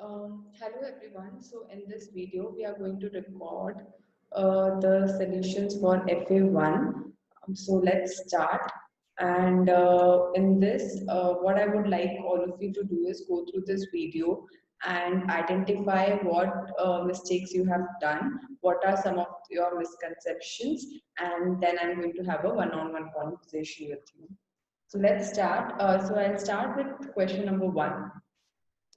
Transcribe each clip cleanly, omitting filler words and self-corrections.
Hello everyone. So in this video, we are going to record the solutions for FA1. So let's start. And in this, what I would like all of you to do is go through this video and identify what mistakes you have done, what are some of your misconceptions, and then I'm going to have a one-on-one conversation with you. So let's start. So I'll start with question number 1.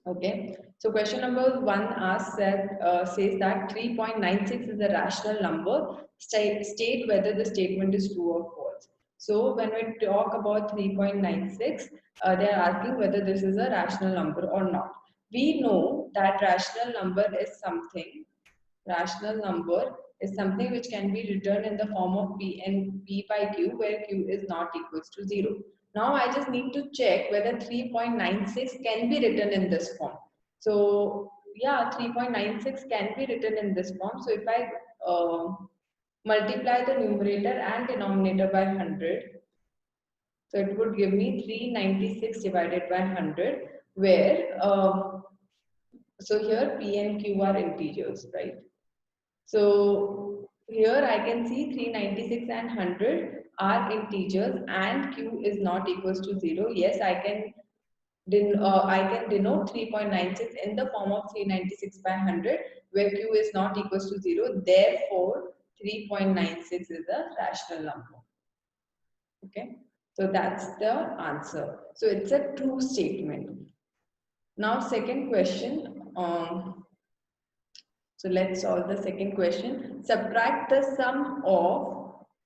Okay, so question number 1 asks that says that 3.96 is a rational number. State whether the statement is true or false. So when we talk about 3.96, they are asking whether this is a rational number or not. We know that rational number is something which can be written in the form of p and p by q, where q is not equals to 0. Now I just need to check whether 3.96 can be written in this form. So yeah, 3.96 can be written in this form. So if I multiply the numerator and denominator by 100, so it would give me 396 divided by 100, where so here p and q are integers, right? So here I can see 396 and 100 are integers and q is not equals to 0. Yes, I can denote 3.96 in the form of 396 by 100, where q is not equals to 0. Therefore, 3.96 is a rational number. Okay, so that's the answer. So it's a true statement. Now, second question. So let's solve the second question. Subtract the sum of,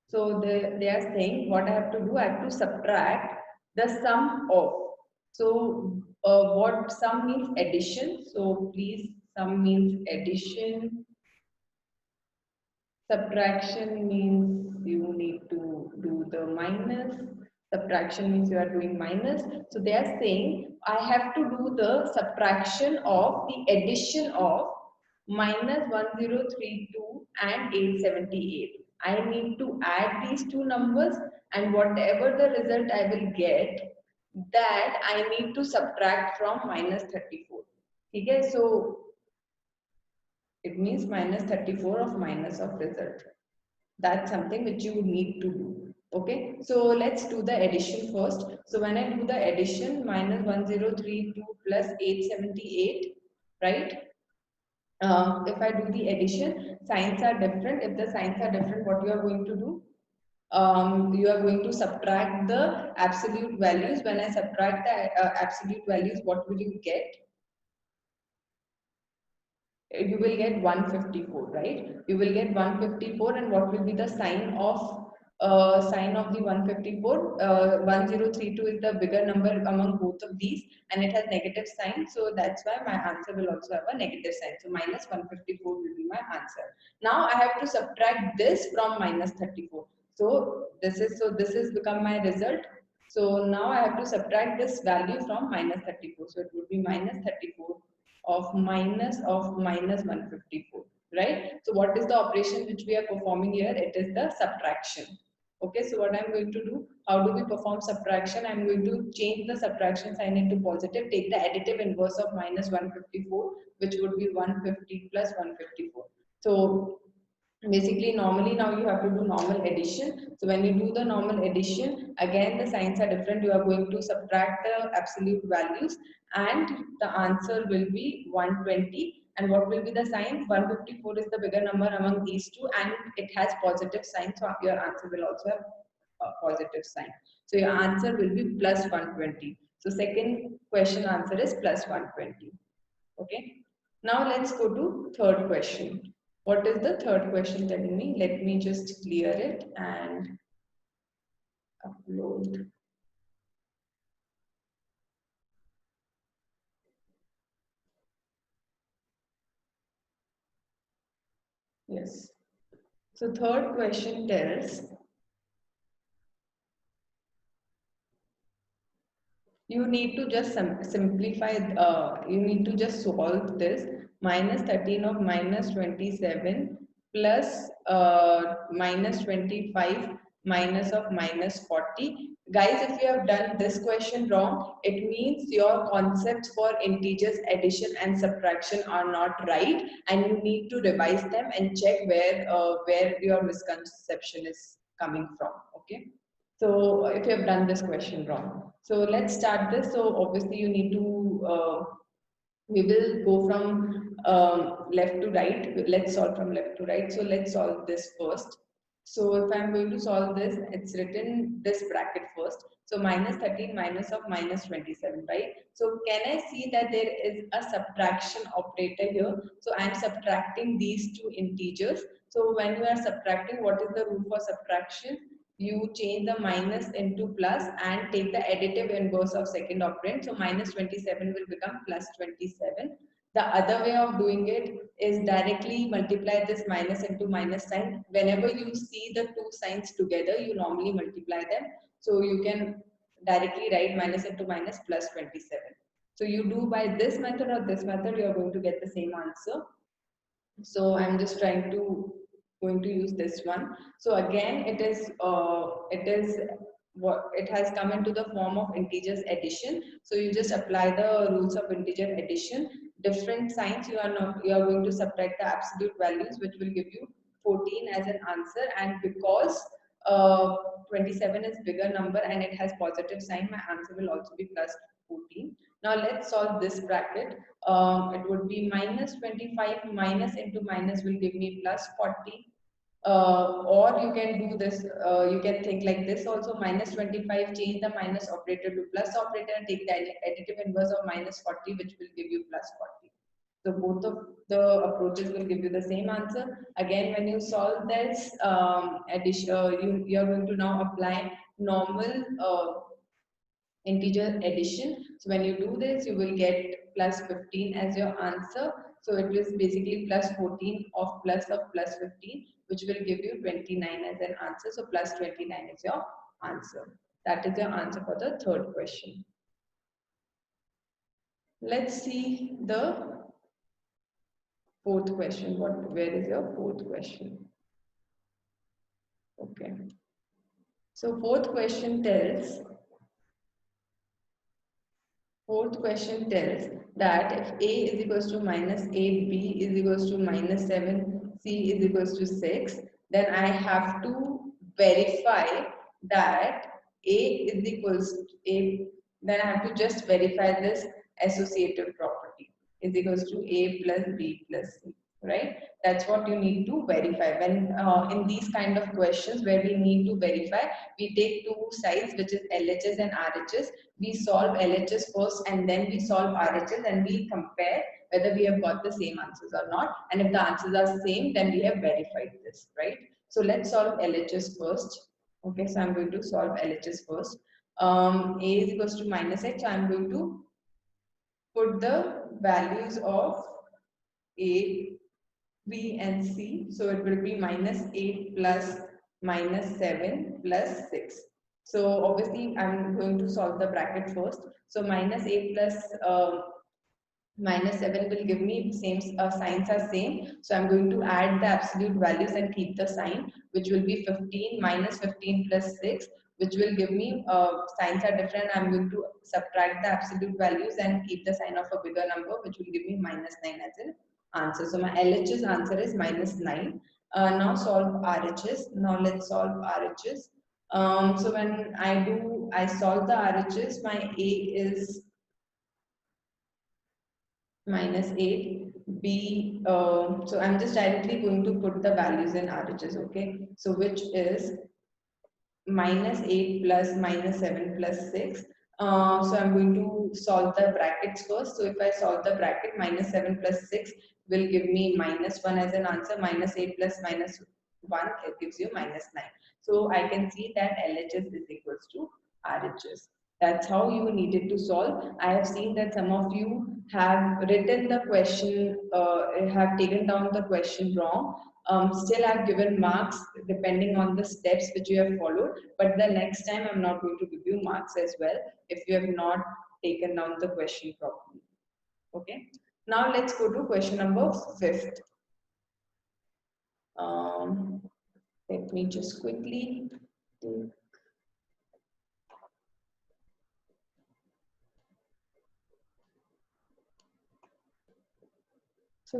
so they are saying what I have to do, I have to subtract the sum of. So what sum means? Addition. So please, sum means addition. Subtraction means you need to do the minus. Subtraction means you are doing minus. So they are saying I have to do the subtraction of the addition of minus 1032 and 878. I need to add these two numbers, and whatever the result I will get, that I need to subtract from minus 34. Okay, so it means minus 34 of minus of result. That's something which you need to do. Okay, so let's do the addition first. So when I do the addition, minus 1032 plus 878, right? If I do the addition, signs are different. If the signs are different, what you are going to do? You are going to subtract the absolute values. When I subtract the absolute values, what will you get? You will get 154, right? You will get 154, and what will be the sign of the 154? 1032 is the bigger number among both of these, and it has negative sign, so that's why my answer will also have a negative sign. So minus 154 will be my answer. Now I have to subtract this from minus 34. So this is become my result. So now I have to subtract this value from minus 34. So it would be minus 34 of minus 154, right? So what is the operation which we are performing here? It is the subtraction. Okay, so what I'm going to do, how do we perform subtraction? I'm going to change the subtraction sign into positive, take the additive inverse of minus 154, which would be 150 plus 154. So basically, normally now you have to do normal addition. So when you do the normal addition, again the signs are different. You are going to subtract the absolute values, and the answer will be 120. And what will be the sign? 154 is the bigger number among these two, and it has positive sign, so your answer will also have a positive sign. So your answer will be plus 120. So second question answer is plus 120. Okay. Now let's go to third question. What is the third question telling me? Let me just clear it and upload. Yes. So third question tells you need to just simplify, you need to just solve this. Minus 13 of minus 27 plus minus 25 minus of minus 40. Guys, if you have done this question wrong, it means your concepts for integers addition and subtraction are not right, and you need to revise them and check where your misconception is coming from. Okay. So if you have done this question wrong, so let's start this. So obviously you need to we will go from left to right. Let's solve from left to right. So let's solve this first. So if I'm going to solve this, it's written this bracket first. So minus 13 minus of minus 27, right? So can I see that there is a subtraction operator here? So I'm subtracting these two integers. So when you are subtracting, what is the rule for subtraction? You change the minus into plus and take the additive inverse of second operand. So minus 27 will become plus 27. The other way of doing it is directly multiply this minus into minus sign. Whenever you see the two signs together, you normally multiply them. So you can directly write minus into minus plus 27. So you do by this method or this method, you are going to get the same answer. So I'm just going to use this one. So again, it is what it has come into the form of integers addition. So you just apply the rules of integer addition. Different signs, you are going to subtract the absolute values, which will give you 14 as an answer. And because uh, 27 is bigger number and it has positive sign, my answer will also be plus 14. Now let's solve this bracket. It would be minus 25 minus into minus will give me plus 40. Or you can do this, you can think like this also, minus 25, change the minus operator to plus operator and take the additive inverse of minus 40, which will give you plus 40. So both of the approaches will give you the same answer. Again, when you solve this addition, you are going to now apply normal integer addition. So when you do this, you will get plus 15 as your answer. So it is basically plus 14 of plus 15, which will give you 29 as an answer. So plus 29 is your answer. That is your answer for the third question. Let's see the fourth question. Where is your fourth question? Okay. So fourth question tells that if A is equals to minus 8, B is equals to minus 7, C is equals to 6, then I have to verify that A is equals to A, then I have to just verify this associative property is equals to A plus B plus C, right? That's what you need to verify. When in these kind of questions where we need to verify, we take two sides, which is LHS and RHS. We solve LHS first and then we solve RHS and we compare whether we have got the same answers or not. And if the answers are same, then we have verified this, right? So let's solve LHS first. Okay, so I'm going to solve LHS first. A is equals to minus 8, so I'm going to put the values of A, B and C. So it will be minus 8 plus minus 7 plus 6. So obviously I'm going to solve the bracket first. So minus 8 plus minus 7 will give me same signs are same. So I'm going to add the absolute values and keep the sign, which will be 15 minus 15 plus 6, which will give me signs are different. I'm going to subtract the absolute values and keep the sign of a bigger number, which will give me minus 9 as an answer. So my LHS answer is minus 9. Now solve RHS. Now let's solve RHS. So when I solve the RHS, my A is minus 8, B, so I'm just directly going to put the values in RHS, okay? So which is minus 8 plus minus 7 plus 6. So I'm going to solve the brackets first. So if I solve the bracket, minus 7 plus 6 will give me minus 1 as an answer. Minus 8 plus minus 1 it gives you minus 9. So I can see that LHS is equals to RHS. That's how you needed to solve. I have seen that some of you have written the question, have taken down the question wrong. Still I've given marks depending on the steps which you have followed, but the next time I'm not going to give you marks as well if you have not taken down the question properly. Okay, now let's go to question number 5th. Let me just quickly So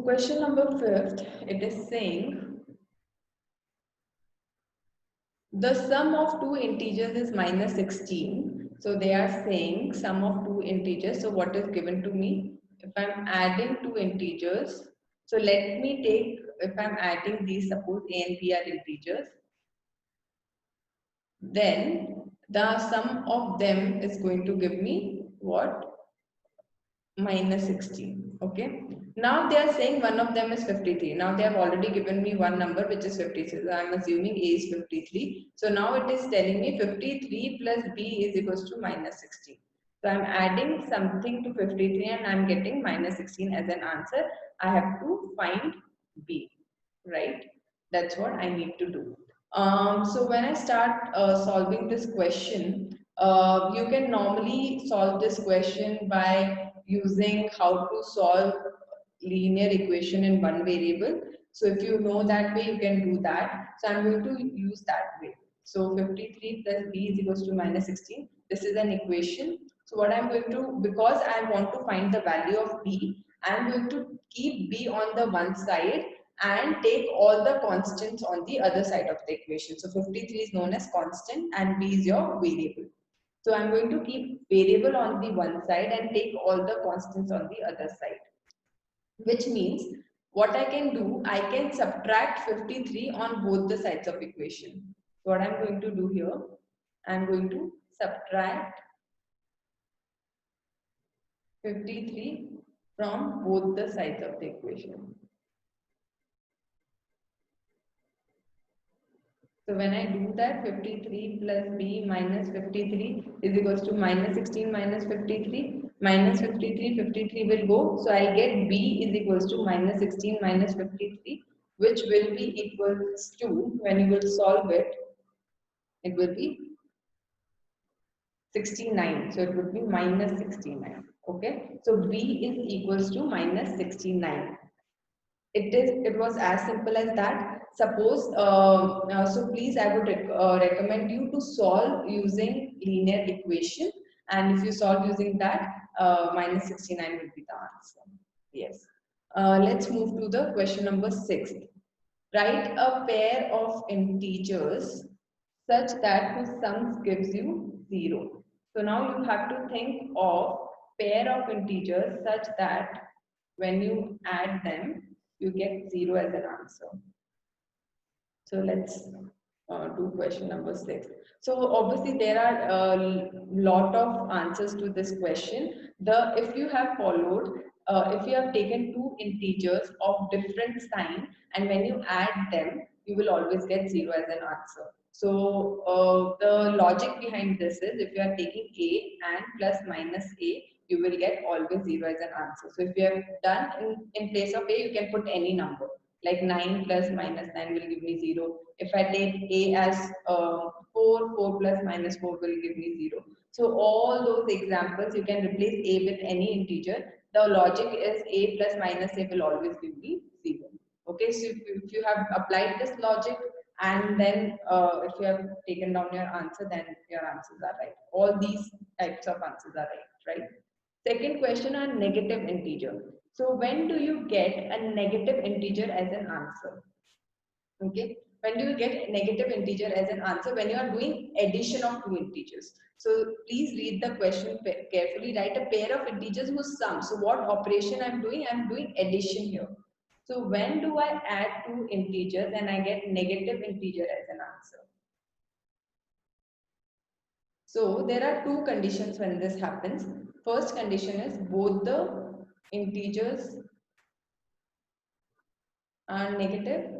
question number 5, it is saying the sum of two integers is minus 16. So they are saying sum of two integers. So what is given to me? If I'm adding two integers, so let me take, if I'm adding these, suppose A and B are integers, then the sum of them is going to give me what? Minus 16. Okay. Now they are saying one of them is 53. Now they have already given me one number which is 53. So I'm assuming A is 53. So now it is telling me 53 plus B is equals to minus 16. So I'm adding something to 53 and I'm getting minus 16 as an answer. I have to find B, right? That's what I need to do. So when I start solving this question, you can normally solve this question by using how to solve linear equation in one variable. So if you know that way, you can do that. So I'm going to use that way. So 53 plus b is equals to minus 16. This is an equation. So what I'm going to, because I want to find the value of b, I'm going to keep b on the one side and take all the constants on the other side of the equation. So 53 is known as constant and b is your variable. So I'm going to keep variable on the one side and take all the constants on the other side. Which means what I can do, I can subtract 53 on both the sides of equation. So what I'm going to do here, I'm going to subtract 53 from both the sides of the equation. So when I do that, 53 plus b minus 53 is equals to minus 16 minus 53. Minus 53, 53 will go. So I'll get b is equals to minus 16 minus 53, which will be equals to, when you will solve it, it will be 69. So it would be minus 69. Okay. So b is equals to minus 69. It was as simple as that. Suppose so please, I would recommend you to solve using linear equation, and if you solve using that, minus 69 will be the answer. Yes. Let's move to the question number 6. Write a pair of integers such that whose sum gives you 0. So now you have to think of pair of integers such that when you add them, you get 0 as an answer. So let's do question number 6. So obviously there are a lot of answers to this question. If you have followed, if you have taken two integers of different sign and when you add them, you will always get 0 as an answer. So the logic behind this is, if you are taking a and plus minus a, you will get always 0 as an answer. So if you have done in place of a, you can put any number. Like 9 plus minus 9 will give me 0. If I take a as 4, 4 plus minus 4 will give me 0. So all those examples, you can replace a with any integer. The logic is a plus minus a will always give me 0. Okay, so if you have applied this logic and then if you have taken down your answer, then your answers are right. All these types of answers are right? Second question on negative integer. So when do you get a negative integer as an answer? Okay, when do you get a negative integer as an answer? When you are doing addition of two integers. So please read the question carefully. Write a pair of integers whose sum. So what operation I'm doing? I'm doing addition here. So when do I add two integers and I get negative integer as an answer? So there are two conditions when this happens. First condition is both the integers are negative.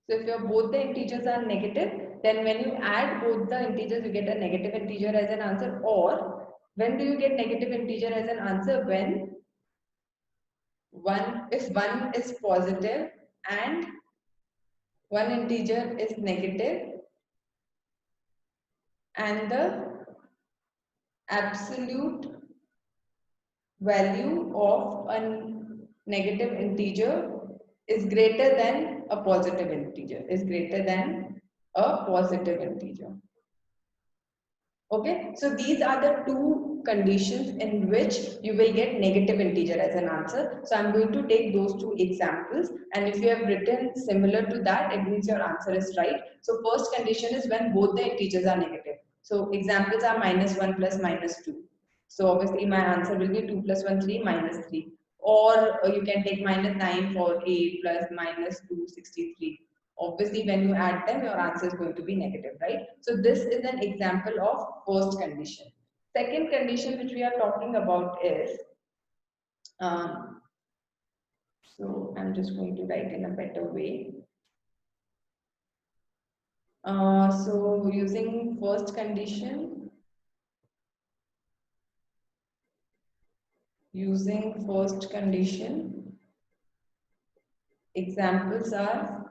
So if your both the integers are negative, then when you add both the integers, you get a negative integer as an answer. Or when do you get negative integer as an answer? When if one is positive and one integer is negative and the absolute value of a negative integer is greater than a positive integer, is greater than a positive integer. Okay, so these are the two conditions in which you will get negative integer as an answer. So I'm going to take those two examples, and if you have written similar to that, it means your answer is right. So first condition is when both the integers are negative. So examples are -1 plus -2. So obviously my answer will be 2 plus 1 3 minus 3. Or you can take -9 for 8 plus -2 63. Obviously when you add them, your answer is going to be negative, right? So this is an example of first condition. Second condition which we are talking about is um, so I'm just going to write in a better way. So using first condition, examples are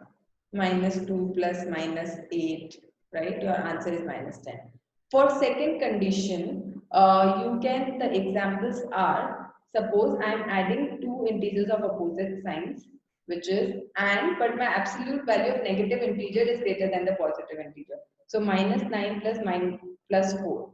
-2 plus -8, right? Your answer is -10. For second condition, the examples are, suppose I am adding two integers of opposite signs, which is and, but my absolute value of negative integer is greater than the positive integer. So -9 plus 4.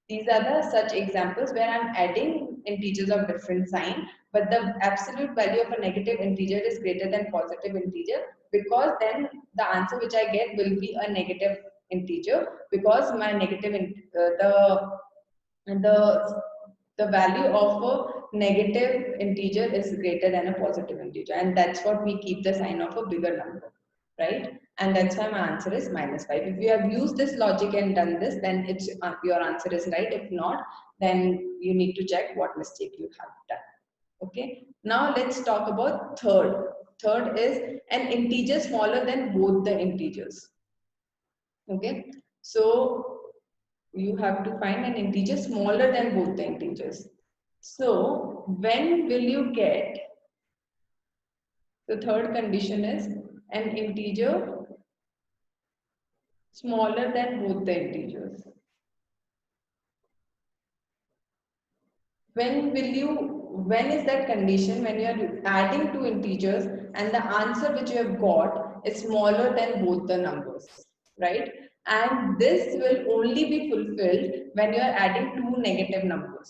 These are the such examples where I'm adding integers of different sign, but the absolute value of a negative integer is greater than positive integer, because then the answer which I get will be a negative integer, because my the value of a negative integer is greater than a positive integer, and that's what we keep the sign of a bigger number, right? And that's why my answer is -5. If you have used this logic and done this, then it's your answer is right. If not, then you need to check what mistake you have done. Okay, now let's talk about third. Third is an integer smaller than both the integers. Okay, so you have to find an integer smaller than both the integers. So when will you get, the third condition is an integer smaller than both the integers. When is that condition? When you are adding two integers and the answer which you have got is smaller than both the numbers, right? And this will only be fulfilled when you are adding two negative numbers.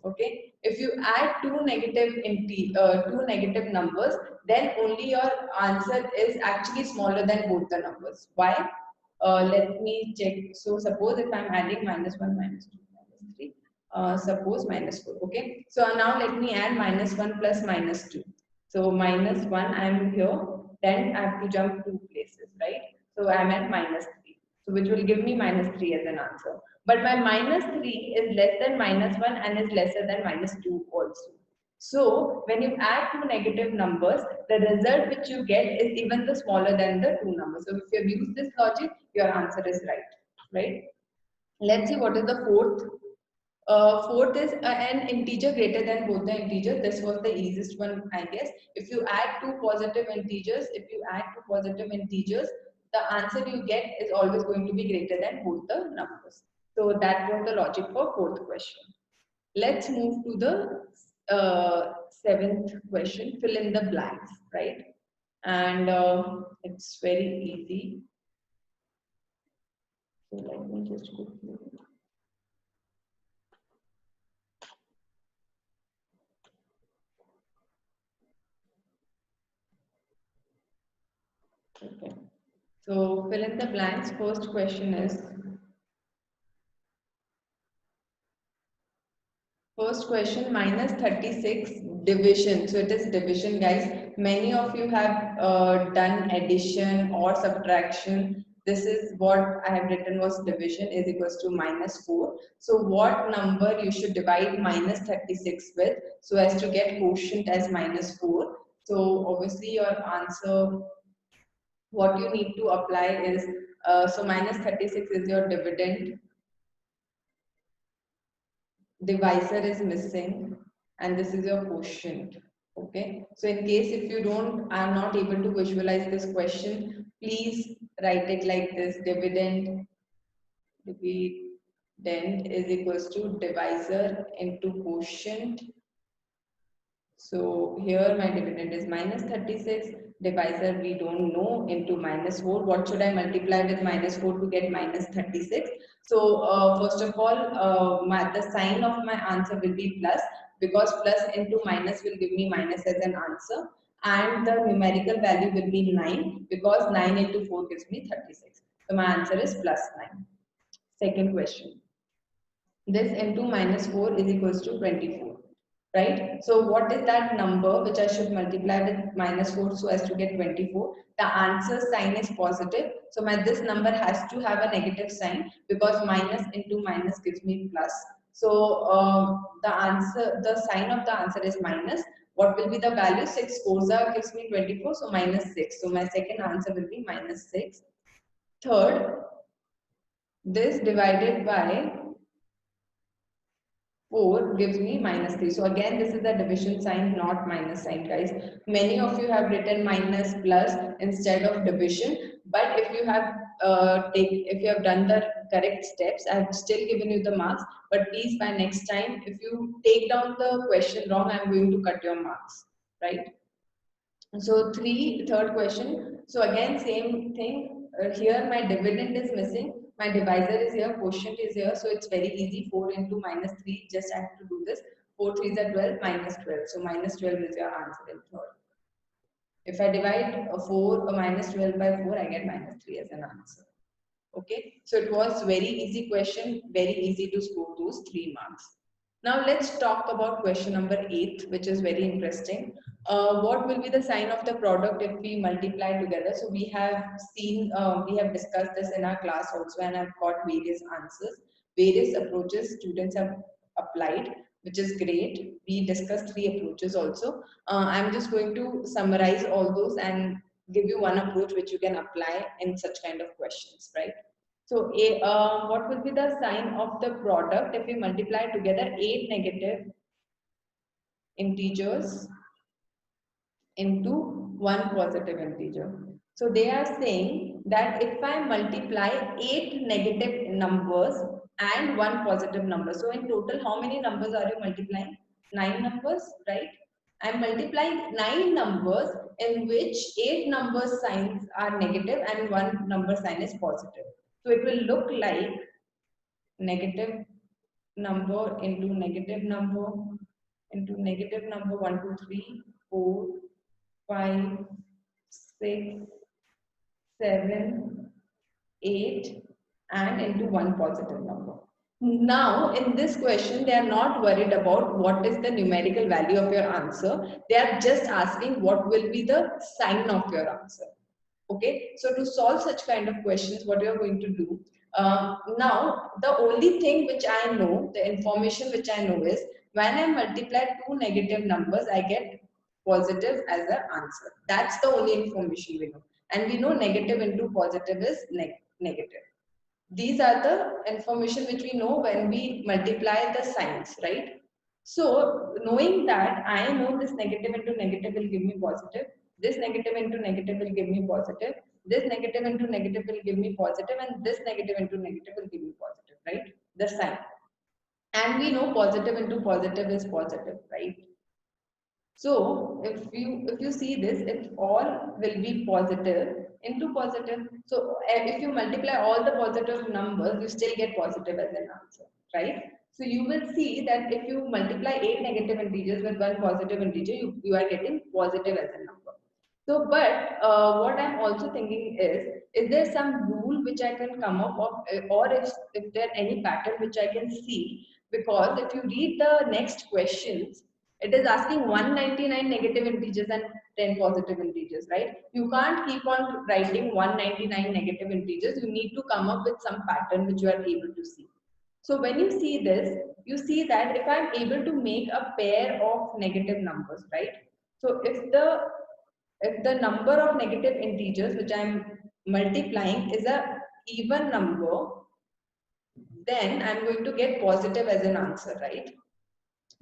Okay, if you add two negative numbers, then only your answer is actually smaller than both the numbers. Why? Let me check. So suppose if I'm adding -1 -2 -3, suppose -4. Okay, so now let me add -1 plus -2. So -1 I'm here, then I have to jump two places, right? So I'm at -3, so which will give me -3 as an answer. But my -3 is less than -1 and is lesser than -2 also. So when you add two negative numbers, the result which you get is even the smaller than the two numbers. So if you have used this logic, your answer is right, right? Let's see what is the fourth. Fourth is an integer greater than both the integers. This was the easiest one, I guess. If you add two positive integers, the answer you get is always going to be greater than both the numbers. So that was the logic for fourth question. Let's move to the seventh question. Fill in the blanks, right? And it's very easy. So let me just quickly. Okay. So fill in the blanks. First question is -36 division. So it is division, guys. Many of you have done addition or subtraction. This is what I have written was division is equals to -4. So what number you should divide -36 with so as to get quotient as -4. So obviously your answer, what you need to apply is, so -36 is your dividend, divisor is missing, and this is your quotient. Okay, so in case if you are not able to visualize this question, please write it like this: dividend is equals to divisor into quotient. So here my dividend is minus 36, divisor we don't know, into minus 4. What should I multiply with minus 4 to get minus 36? So first of all, the sign of my answer will be plus, because plus into minus will give me minus as an answer, and the numerical value will be 9, because 9 into 4 gives me 36. So my answer is plus 9. Second question. This into minus 4 is equals to 24, right? So what is that number which I should multiply with minus 4 so as to get 24? The answer sign is positive. So this number has to have a negative sign, because minus into minus gives me plus. So the sign of the answer is minus. What will be the value? 6 4s gives me 24, so minus 6. So my second answer will be minus 6. Third, this divided by 4 gives me minus 3. So again, this is the division sign, not minus sign, guys. Many of you have written minus plus instead of division, but if you have done the correct steps, I have still given you the marks. But please, by next time, if you take down the question wrong, I am going to cut your marks, right? So third question. So again, same thing. Here my dividend is missing. My divisor is here, quotient is here. So it's very easy. 4 into minus 3. Just I have to do this. 4 3s are 12, minus 12. So minus 12 is your answer in third. If I divide 4 or minus 12 by 4, I get minus 3 as an answer. Okay. So it was very easy question. Very easy to score those 3 marks. Now let's talk about question number 8, which is very interesting. What will be the sign of the product if we multiply together? So we have discussed this in our class also, and I've got various answers, various approaches students have applied, which is great. We discussed 3 approaches also. I'm just going to summarize all those and give you one approach which you can apply in such kind of questions, right? So, what will be the sign of the product if we multiply together 8 negative integers into 1 positive integer? So, they are saying that if I multiply 8 negative numbers and 1 positive number, so in total, how many numbers are you multiplying? 9 numbers, right? I am multiplying 9 numbers in which 8 number signs are negative and 1 number sign is positive. So it will look like negative number into negative number into negative number 1, 2, 3, 4, 5, 6, 7, 8, and into 1 positive number. Now, in this question, they are not worried about what is the numerical value of your answer. They are just asking what will be the sign of your answer. Okay, so to solve such kind of questions, what you are going to do, now the only thing which I know, the information which I know is when I multiply 2 negative numbers, I get positive as an answer. That's the only information we know. And we know negative into positive is negative. These are the information which we know when we multiply the signs, right? So knowing that, I know this negative into negative will give me positive, this negative into negative will give me positive, this negative into negative will give me positive, and this negative into negative will give me positive, right? The sign. And we know positive into positive is positive, right? So if you see this, it all will be positive into positive. So if you multiply all the positive numbers, you still get positive as an answer, right? So you will see that if you multiply 8 negative integers with 1 positive integer, you are getting positive as a number. So, but what I'm also thinking is there some rule which I can come up of, or if there any pattern which I can see? Because if you read the next questions, it is asking 199 negative integers and 10 positive integers, right? You can't keep on writing 199 negative integers. You need to come up with some pattern which you are able to see. So when you see this, you see that if I'm able to make a pair of negative numbers, right? So if the number of negative integers which I'm multiplying is a even number, then I'm going to get positive as an answer, right?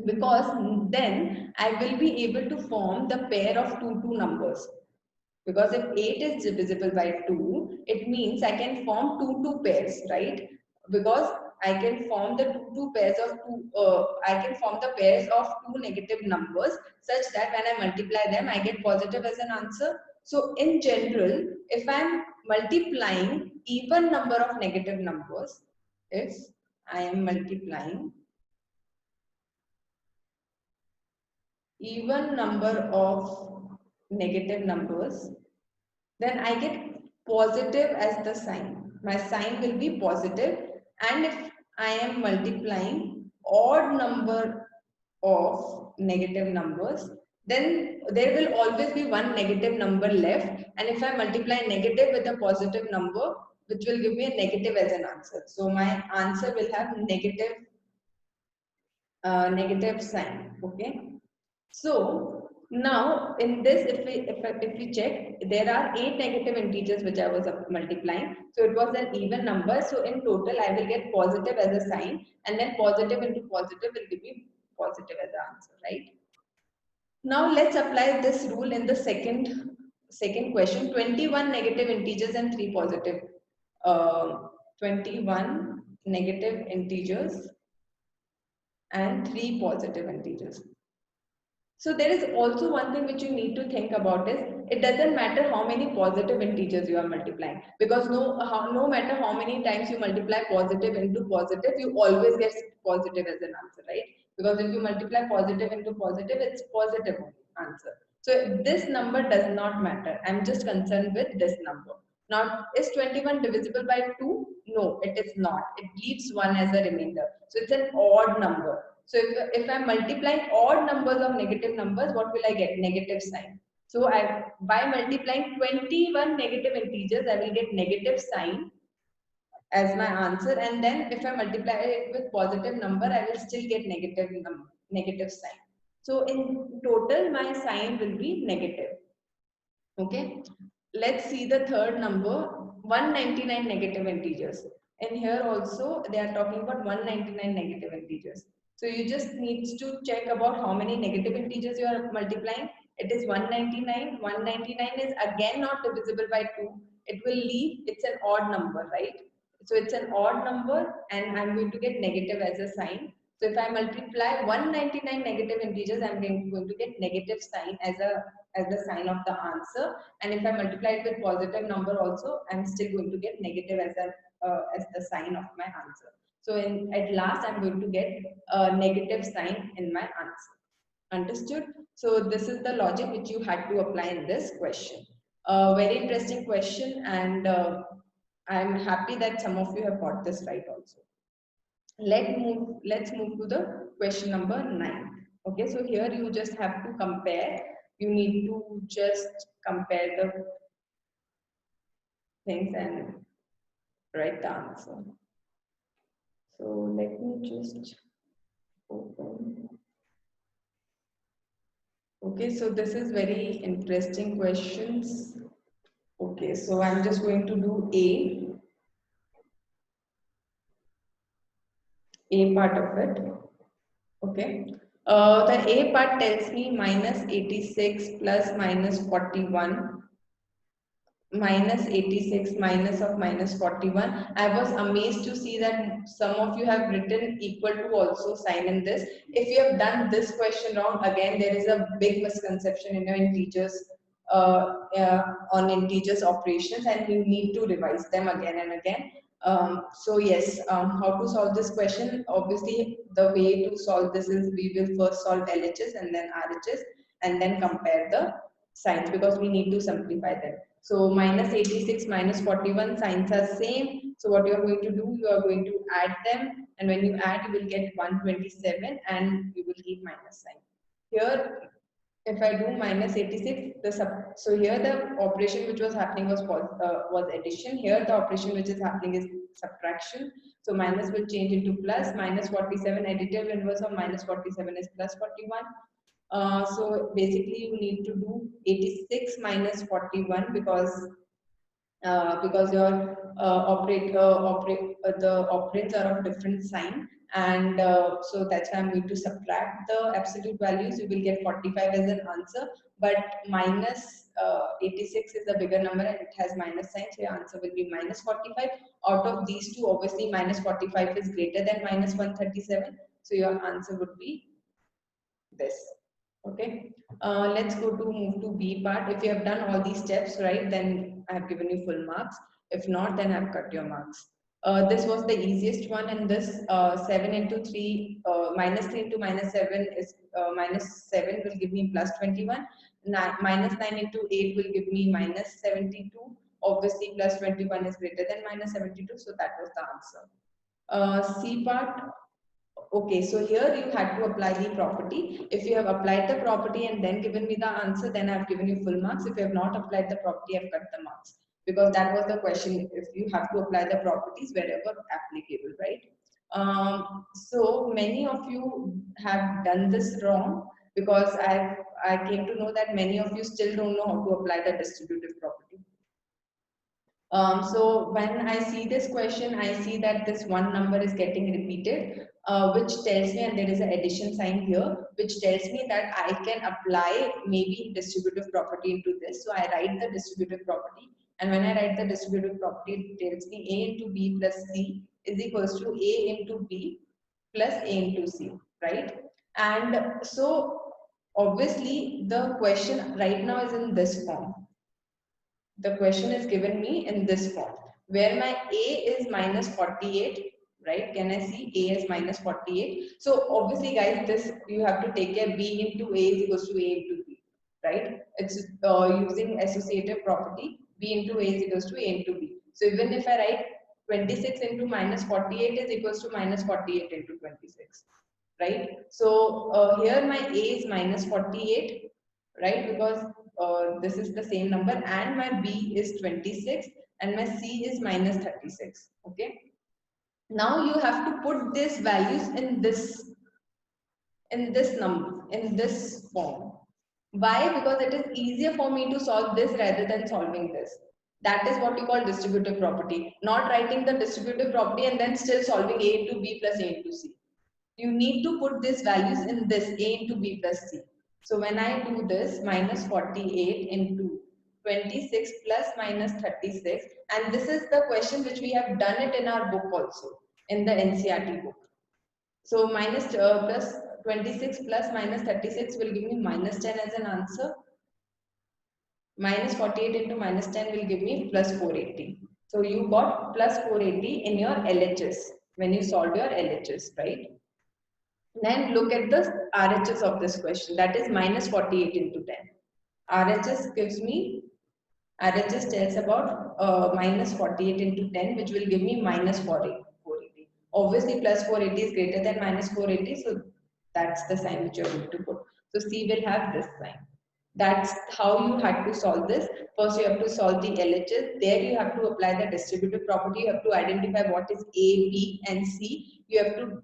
Because then I will be able to form the pair of two numbers. Because if 8 is divisible by 2, it means I can form two pairs, right? Because I can form the two pairs of I can form the pairs of two negative numbers such that when I multiply them, I get positive as an answer. So in general, if I'm multiplying even number of negative numbers, if I am multiplying even number of negative numbers, then I get positive as the sign. My sign will be positive, and if I am multiplying odd number of negative numbers, then there will always be one negative number left, and if I multiply negative with a positive number, which will give me a negative as an answer. So my answer will have negative sign. Okay. So now in this, if we check, there are 8 negative integers which I was multiplying. So it was an even number. So in total, I will get positive as a sign, and then positive into positive will give me positive as the answer, right? Now let's apply this rule in the second question. 21 negative integers and 3 positive. 21 negative integers and 3 positive integers. So there is also one thing which you need to think about is it doesn't matter how many positive integers you are multiplying, because no matter how many times you multiply positive into positive, you always get positive as an answer, right? Because if you multiply positive into positive, it's positive answer. So this number does not matter. I'm just concerned with this number. Now, is 21 divisible by 2? No, it is not. It leaves 1 as a remainder. So it's an odd number. So if I'm multiplying odd numbers of negative numbers, what will I get? Negative sign. So by multiplying 21 negative integers, I will get negative sign as my answer. And then if I multiply it with positive number, I will still get negative sign. So in total, my sign will be negative. Okay. Let's see the third number, 199 negative integers. And here also they are talking about 199 negative integers. So you just need to check about how many negative integers you are multiplying. It is 199. 199 is again not divisible by 2. It will leave, it's an odd number, right? So it's an odd number and I'm going to get negative as a sign. So if I multiply 199 negative integers, I'm going to get negative sign as the sign of the answer. And if I multiply it with positive number also, I'm still going to get negative as the sign of my answer. So at last, I'm going to get a negative sign in my answer. Understood? So this is the logic which you had to apply in this question. Very interesting question, and I'm happy that some of you have got this right also. Let's move to the question number 9. Okay, so here you just have to compare. You need to just compare the things and write the answer. So let me just open. Okay, so this is very interesting questions. Okay, so I'm just going to do A part of it. Okay. The A part tells me minus 86 plus minus 41 minus 86 minus of minus 41. I was amazed to see that some of you have written equal to also sign in this. If you have done this question wrong, again there is a big misconception in your integers on integers operations, and you need to revise them again and again. So yes, how to solve this question? Obviously, the way to solve this is we will first solve LHS and then RHS and then compare the signs, because we need to simplify them. So minus 86 minus 41 signs are same. So what you are going to do, you are going to add them, and when you add, you will get 127 and you will keep minus sign. Here, if I do minus 86, so here the operation which was happening was addition. Here the operation which is happening is subtraction. So minus will change into plus. Minus 47, additive inverse of minus 47 is plus 41. So basically you need to do 86 minus 41 because your the operands are of different sign, and so that's why I'm going to subtract the absolute values. You will get 45 as an answer, but minus 86 is a bigger number and it has minus sign, so your answer will be minus 45. Out of these two, obviously minus 45 is greater than minus 137, so your answer would be this. Okay, let's go to move to B part. If you have done all these steps right, then I have given you full marks. If not, then I've cut your marks. This was the easiest one, and this 7 into 3, minus 3 into minus 7 is minus 7 will give me plus 21. Minus 9 into 8 will give me minus 72. Obviously, plus 21 is greater than minus 72, so that was the answer. C part. Okay, so here you had to apply the property. If you have applied the property and then given me the answer, then I've given you full marks. If you have not applied the property, I've cut the marks. Because that was the question, if you have to apply the properties wherever applicable, right? So many of you have done this wrong, because I came to know that many of you still don't know how to apply the distributive property. So when I see this question, I see that this one number is getting repeated, which tells me, and there is an addition sign here, which tells me that I can apply maybe distributive property into this. So I write the distributive property, and when I write the distributive property, it tells me A into B plus C is equals to A into B plus A into C, right? And so obviously the question right now is in this form. The question is given me in this form, where my A is minus 48, right? Can I see A is minus 48? So obviously guys, this you have to take care, B into A is equals to A into B, right? It's using associative property, B into A is equals to A into B. So even if I write 26 into minus 48 is equals to minus 48 into 26, right? So here my A is minus 48, right? Because this is the same number, and my B is 26 and my C is minus 36. Okay. Now you have to put these values in this number, in this form. Why? Because it is easier for me to solve this rather than solving this. That is what you call distributive property. Not writing the distributive property and then still solving A into B plus A into C. You need to put these values in this A into B plus C. So when I do this, minus 48 into 26 plus minus 36, and this is the question which we have done it in our book also, in the NCERT book. So minus plus 26 plus minus 36 will give me minus 10 as an answer. Minus 48 into minus 10 will give me plus 480. So you got plus 480 in your LHS when you solved your LHS, right? Then look at the RHS of this question, that is minus 48 into 10. RHS gives me, RHS tells about minus 48 into 10, which will give me minus 480. Obviously, plus 480 is greater than minus 480, so that's the sign which you're going to put. So C will have this sign. That's how you had to solve this. First, you have to solve the LHS. There, you have to apply the distributive property. You have to identify what is A, B, and C. You have to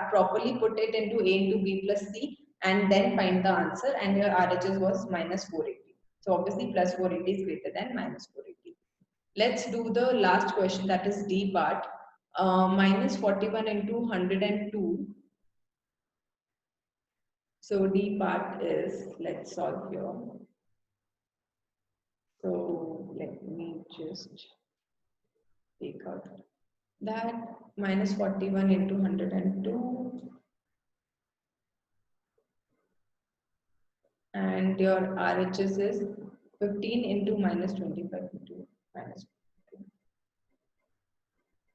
properly put it into A into B plus C, and then find the answer. And your RHS was minus 480. So obviously, plus 480 is greater than minus 480. Let's do the last question, that is D part. Minus 41 into 102. So D part is, let's solve here. So let me just take out that minus 41 into 102. And your RHS is 15 into minus 25 into minus 15.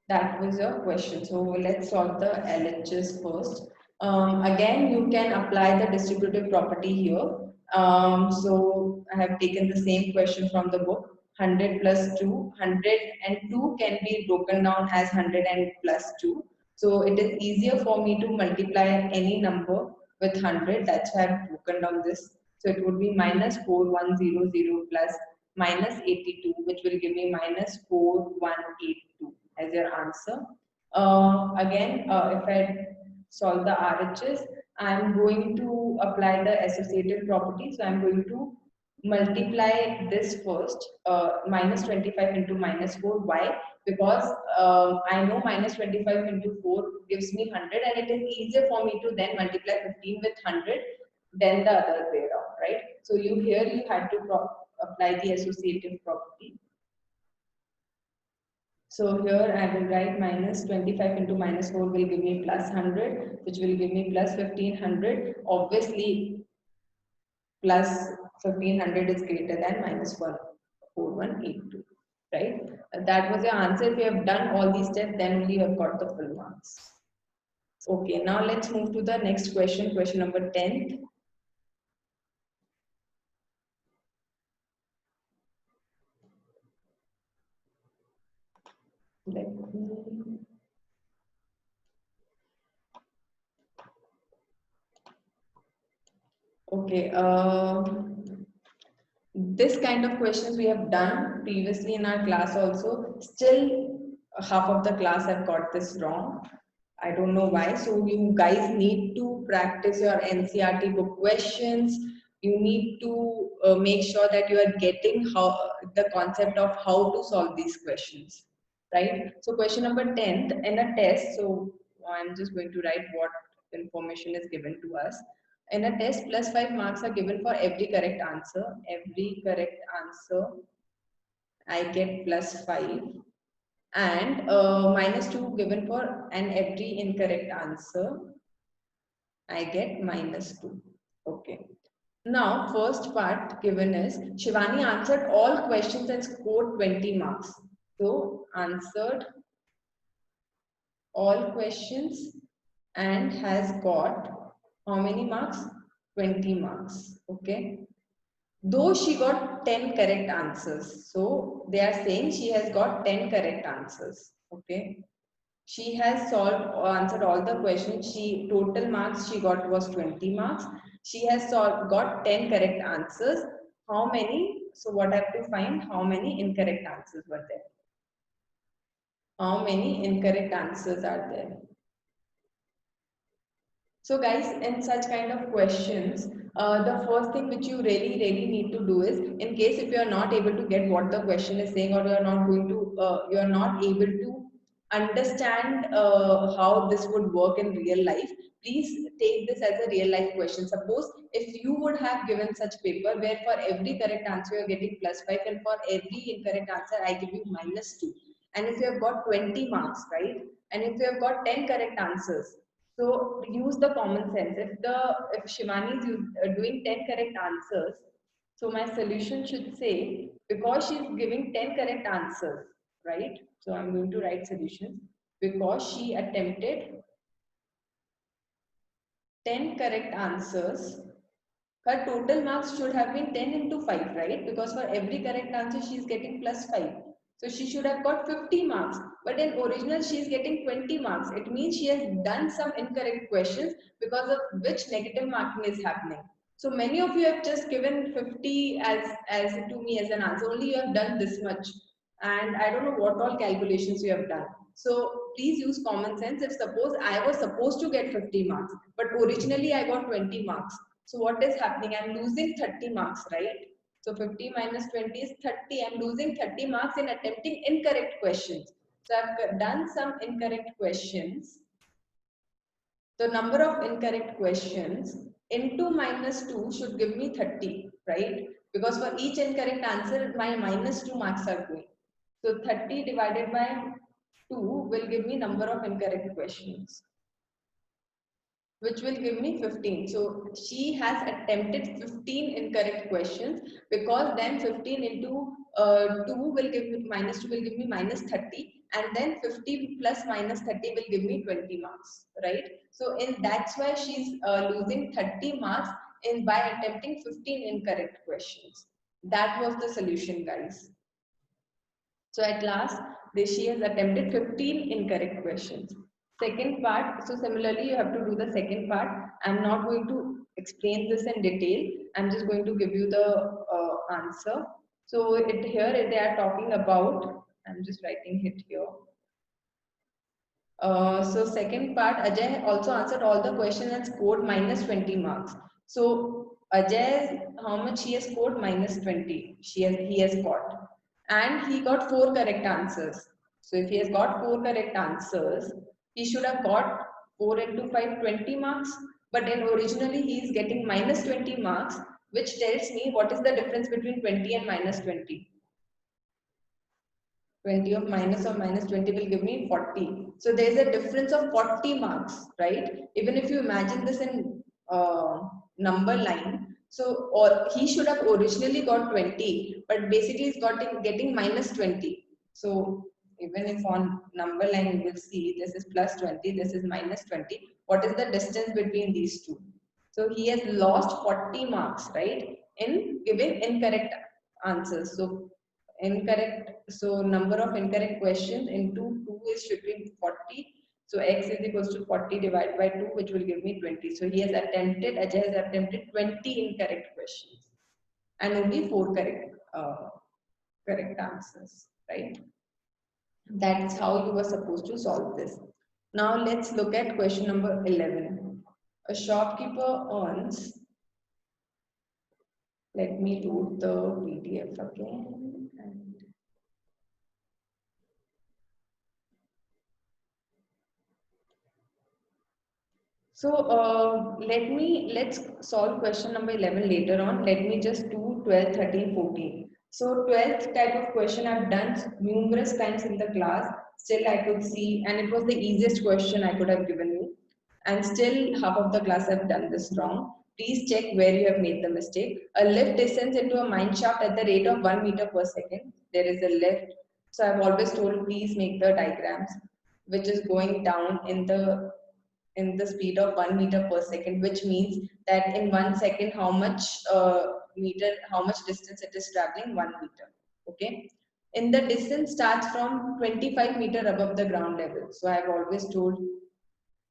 That was your question. So let's solve the LHS first. Again, you can apply the distributive property here. So I have taken the same question from the book. 100 plus 2. 102 can be broken down as 100 and plus 2. So it is easier for me to multiply any number with 100. That's why I've broken down this. So it would be minus 4100 plus minus 82, which will give me minus 4182 as your answer. Again, if I solve the RHS, I'm going to apply the associative property. So I'm going to multiply this first, minus 25 into minus 4. Why? Because I know minus 25 into 4 gives me 100, and it is easier for me to then multiply 15 with 100 than the other way around, right? So you had to apply the associative property. So here I will write minus 25 into minus 4 will give me plus 100, which will give me plus 1500. Obviously, plus 1500 is greater than minus 4182, right? That was your answer. If you have done all these steps, then only you have got the full marks. Okay, now let's move to the next question, question number 10. Let me... Okay, this kind of questions we have done previously in our class also. Still, half of the class have got this wrong. I don't know why. So you guys need to practice your NCERT book questions. You need to make sure that you are getting the concept of how to solve these questions, right? So question number 10 in a test. So I'm just going to write what information is given to us. In a test, plus 5 marks are given for every correct answer. Every correct answer, I get plus 5. And minus 2 given for and every incorrect answer, I get minus 2. Okay. Now, first part given is Shivani answered all questions and scored 20 marks. So, answered all questions and has got how many marks? 20 marks. Okay. Though she got 10 correct answers. So they are saying she has got 10 correct answers. Okay. She has solved or answered all the questions. She total marks she got was 20 marks. She has got 10 correct answers. How many? So what I have to find? How many incorrect answers were there? How many incorrect answers are there? So guys, in such kind of questions, the first thing which you really need to do is, in case if you are not able to get what the question is saying, or you are not going to, you are not able to understand how this would work in real life, please take this as a real life question. Suppose if you would have given such paper where for every correct answer you are getting plus 5 and for every incorrect answer I give you minus 2. And if you have got 20 marks, right? And if you have got 10 correct answers, so use the common sense. If Shivani is doing 10 correct answers, so my solution should say, because she is giving 10 correct answers, right? So I'm going to write solution. Because she attempted 10 correct answers, her total marks should have been 10 into 5, right? Because for every correct answer, she is getting plus 5. So she should have got 50 marks. But in original, she is getting 20 marks. It means she has done some incorrect questions because of which negative marking is happening. So many of you have just given 50 as to me as an answer. Only you have done this much. And I don't know what all calculations you have done. So please use common sense. If suppose I was supposed to get 50 marks, but originally I got 20 marks. So what is happening? I'm losing 30 marks, right? So 50 minus 20 is 30. I'm losing 30 marks in attempting incorrect questions. So I've done some incorrect questions. The number of incorrect questions into minus 2 should give me 30, right? Because for each incorrect answer, my minus 2 marks are going. So 30 divided by 2 will give me number of incorrect questions, which will give me 15. So she has attempted 15 incorrect questions, because then 15 into 2 will give me minus 2 will give me minus 30, and then 50 plus minus 30 will give me 20 marks, right? So that's why she's losing 30 marks in by attempting 15 incorrect questions. That was the solution, guys. So at last, she has attempted 15 incorrect questions. Second part, so similarly, you have to do the second part. I'm not going to explain this in detail. I'm just going to give you the answer. So here they are talking about, I'm just writing it here. So second part, Ajay also answered all the questions and scored minus 20 marks. So Ajay, how much he has scored? -20. He has got. And he got 4 correct answers. So if he has got 4 correct answers, he should have got 4 into 5, 20 marks. But then originally he is getting -20 marks, which tells me what is the difference between 20 and -20. 20 of -20 will give me 40. So there's a difference of 40 marks, right? Even if you imagine this in number line, so or he should have originally got 20, but basically he's getting -20. So even if on number line you will see this is +20, this is -20. What is the distance between these two? So he has lost 40 marks, right? In giving incorrect answers. So incorrect, so number of incorrect questions into 2 is should be 40. So x is equals to 40 divided by 2, which will give me 20. So he has attempted, Ajay has attempted 20 incorrect questions and only 4 correct answers, right? That's how you were supposed to solve this. Now let's look at question number 11. A shopkeeper earns, let me load the PDF again. So let's solve question number 11 later on. Let me just do 12, 13, 14. So 12th type of question I've done numerous times in the class. Still I could see, and it was the easiest question I could have given you. And still half of the class have done this wrong. Please check where you have made the mistake. A lift descends into a mine shaft at the rate of 1 meter per second. There is a lift. So I've always told please make the diagrams which is going down in the speed of 1 meter per second, which means that in 1 second, how much distance it is traveling? 1 meter. Okay. In the distance starts from 25 meter above the ground level. So I have always told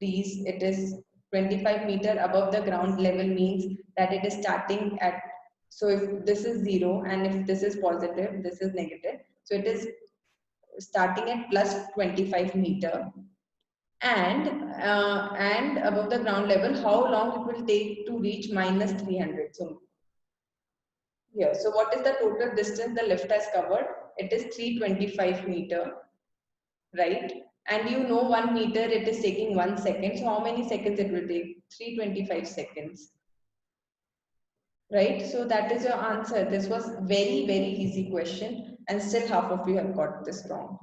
these, it is 25 meter above the ground level means that it is starting at, so if this is 0 and if this is positive, this is negative. So it is starting at plus 25 meter and above the ground level, how long it will take to reach minus 300. So here, so what is the total distance the lift has covered? It is 325 meter, right? And you know 1 meter it is taking 1 second. So how many seconds it will take? 325 seconds, right? So that is your answer. This was very easy question, and still half of you have got this wrong.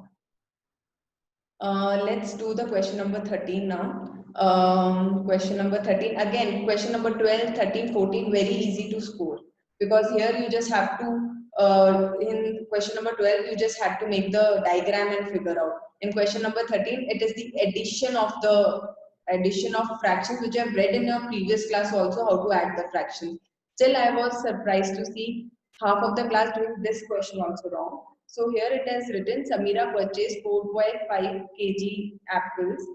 Let's do the question number 13 now. Question number 13. Again, question number 12, 13, 14, very easy to score. Because here you just have to, in question number 12, you just had to make the diagram and figure out. In question number 13, it is the addition of fractions, which I've read in your previous class also, how to add the fractions. Still, I was surprised to see half of the class doing this question also wrong. So here it is written, Samira purchased 4.5 kg apples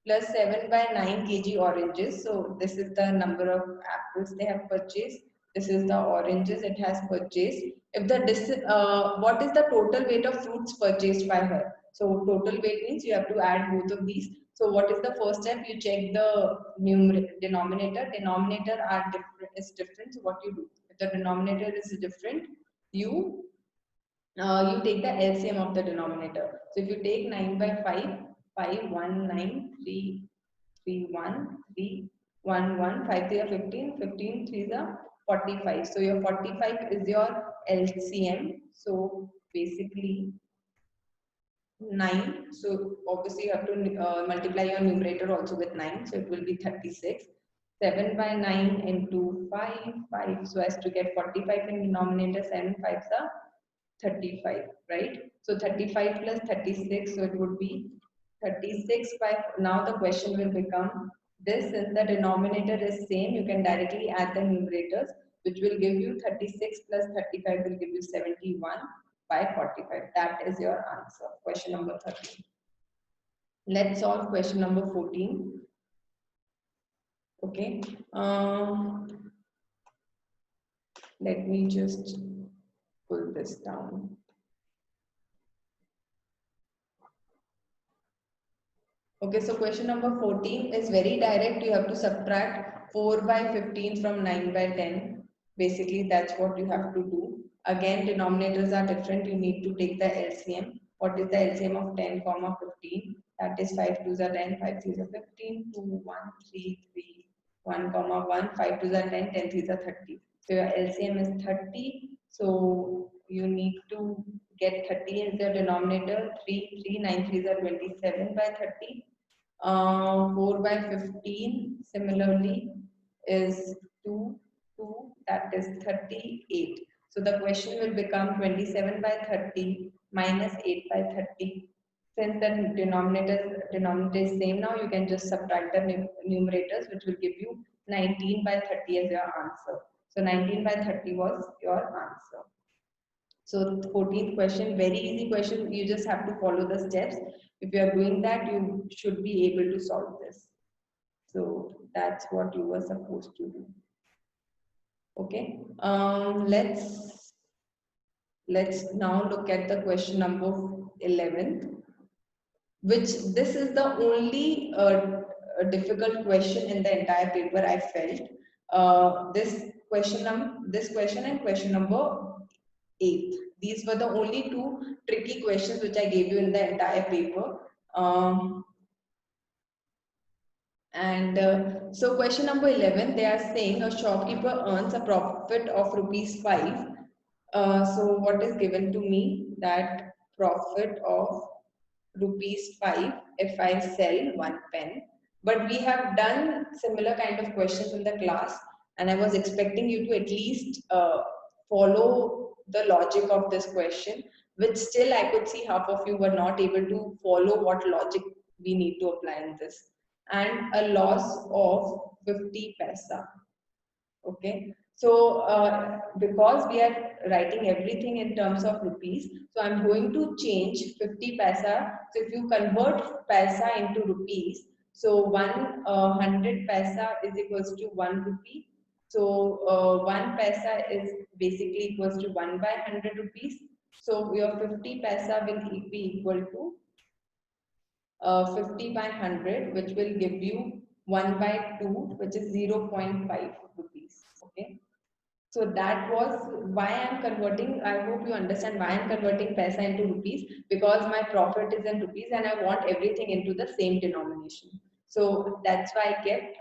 plus 7 by 9 kg oranges. So this is the number of apples they have purchased. This is the oranges it has purchased. If the what is the total weight of fruits purchased by her? So total weight means you have to add both of these. So what is the first step? You check the denominator. Denominator is different. So what you do? If the denominator is different, you take the LCM of the denominator. So if you take 9 by 5, 5, 1, 9, 3, 3, 1, 3, 1, 1, 5, 3 are 15, 15, 3 are 45. So your 45 is your LCM. So basically 9. So obviously you have to multiply your numerator also with 9. So it will be 36. 7 by 9 into 5, 5. So as to get 45 in denominator, 7 5s are 35, right? So 35 plus 36, so it would be 36 by, now the question will become this, since the denominator is same, you can directly add the numerators, which will give you 36 plus 35 will give you 71 by 45. That is your answer, question number 13. Let's solve question number 14. Okay. Let me just pull this down. Okay, so question number 14 is very direct. You have to subtract 4 by 15 from 9 by 10. Basically, that's what you have to do. Again, denominators are different. You need to take the LCM. What is the LCM of 10, comma 15? That is 5 2s are 10, 5 3s are 15, 2, 1, 3, 3, 1, comma 1, 5 2s are 10, 10 3s are 30. So your LCM is 30. So you need to get 30 as your denominator. 3, 3, 9 3s are 27 by 30. 4 by 15 similarly is 2, 2, that is 38. So the question will become 27 by 30 minus 8 by 30. Since the denominator is same now, you can just subtract the numerators, which will give you 19 by 30 as your answer. So 19 by 30 was your answer. So 14th question, very easy question. You just have to follow the steps. If you are doing that, you should be able to solve this. So that's what you were supposed to do. Okay. Let's now look at the question number 11, which this is the only difficult question in the entire paper. I felt this question and question number 8. These were the only two tricky questions which I gave you in the entire paper. So question number 11, they are saying a shopkeeper earns a profit of ₹5. So what is given to me, that profit of ₹5 if I sell one pen. But we have done similar kind of questions in the class, and I was expecting you to at least follow the logic of this question, which still I could see half of you were not able to follow what logic we need to apply in this. And a loss of 50 paisa. Okay, so because we are writing everything in terms of rupees, so I'm going to change 50 paisa. So if you convert paisa into rupees, so 100 paisa is equals to 1 rupee. So 1 paisa is basically equals to 1 by 100 rupees. So your 50 paisa will be equal to 50 by 100, which will give you 1 by 2, which is 0.5 rupees. Okay. So that was why I'm converting. I hope you understand why I'm converting paisa into rupees, because my profit is in rupees and I want everything into the same denomination. So that's why I kept,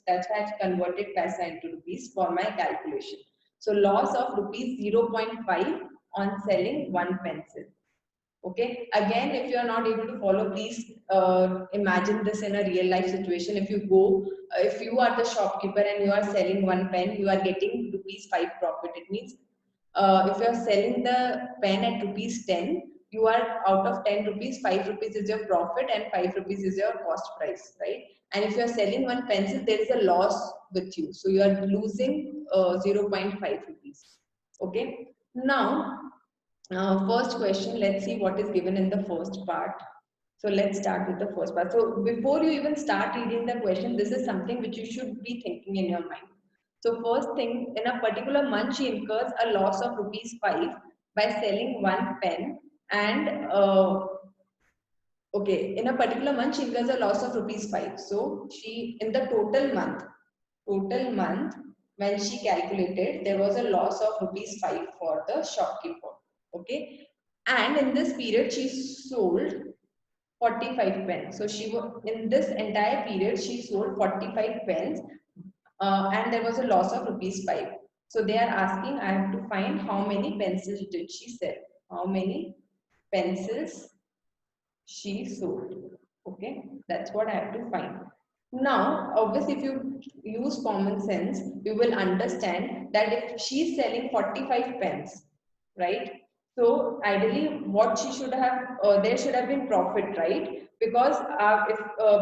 that's why I've converted paisa into rupees for my calculation. So loss of rupees 0.5 on selling one pencil. Okay, again, if you are not able to follow, please imagine this in a real life situation. If you are the shopkeeper and you are selling one pen, you are getting ₹5 profit. It means if you are selling the pen at ₹10, you are out of 10 rupees, 5 rupees is your profit and 5 rupees is your cost price, right? And if you are selling one pencil, there is a loss with you. So you are losing 0.5 rupees. Okay, now first question, let's see what is given in the first part. So let's start with the first part. So before you even start reading the question, this is something which you should be thinking in your mind. So first thing, in a particular month, she incurs a loss of ₹5 by selling one pen, and okay, in a particular month, she incurs a loss of ₹5. So she, in the total month, when she calculated, there was a loss of ₹5 for the shopkeeper. Okay, and in this period she sold 45 pens. So in this entire period she sold 45 pens, and there was a loss of ₹5. So they are asking, I have to find how many pencils did she sell, how many pencils she sold. Okay, that's what I have to find. Now, obviously, if you use common sense, you will understand that if she's selling 45 pens, right? So ideally, what she should have, there should have been profit, right? Because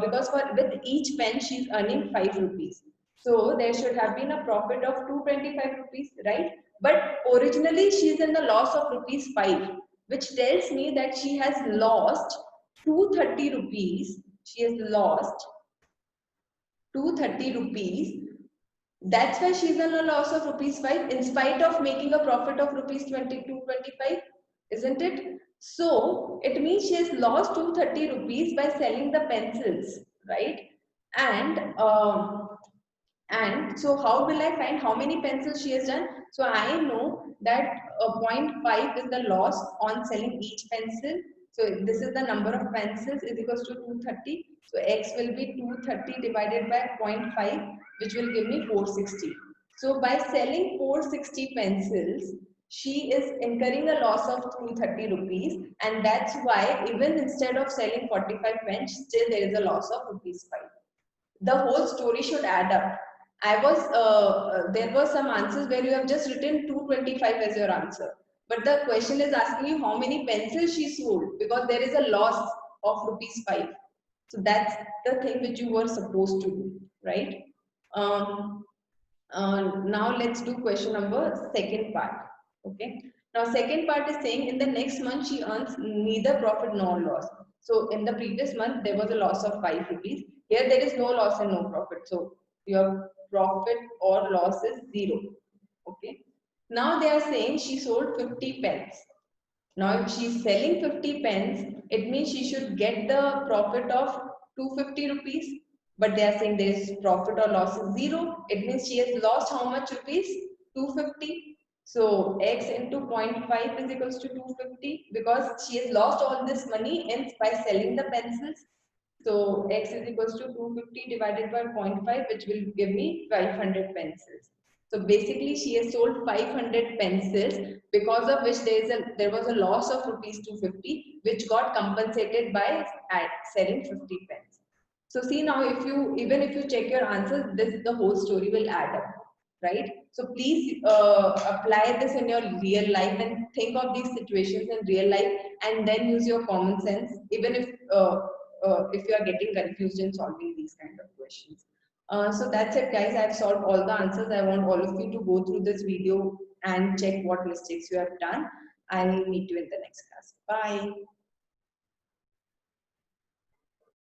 because with each pen she's earning 5 rupees, so there should have been a profit of 225 rupees, right? But originally she's in the loss of ₹5, which tells me that she has lost 230 rupees. She has lost 230 rupees. That's why she's in a loss of ₹5 in spite of making a profit of ₹22.25, isn't it? So it means she has lost 230 rupees by selling the pencils, right? And And so how will I find how many pencils she has done? So I know that zero point 0.5 is the loss on selling each pencil. So this is the number of pencils is equals to 230. So x will be 230 divided by zero point 0.5, which will give me 460. So by selling 460 pencils, she is incurring a loss of 230 rupees, and that's why even instead of selling 45 pens, still there is a loss of rupees 5. The whole story should add up. There were some answers where you have just written 225 as your answer. But the question is asking you how many pencils she sold, because there is a loss of rupees 5. So that's the thing which you were supposed to do, right? Um, now let's do question number second part. Okay. Now second part is saying in the next month she earns neither profit nor loss. So in the previous month there was a loss of 5 rupees. Here there is no loss and no profit. So your profit or loss is 0. Okay. Now they are saying she sold 50 pens. Now if she is selling 50 pens, it means she should get the profit of 250 rupees. But they are saying there is profit or loss is 0. It means she has lost how much rupees? 250. So x into 0.5 is equals to 250 because she has lost all this money in by selling the pencils. So x is equals to 250 divided by 0.5, which will give me 500 pencils. So basically she has sold 500 pencils, because of which there was a loss of rupees 250, which got compensated by selling 50 pens. So see now, even if you check your answers, the whole story will add up, right? So please apply this in your real life and think of these situations in real life, and then use your common sense, even if you are getting confused in solving these kind of questions. So that's it, guys. I've solved all the answers. I want all of you to go through this video and check what mistakes you have done. I'll meet you in the next class. Bye.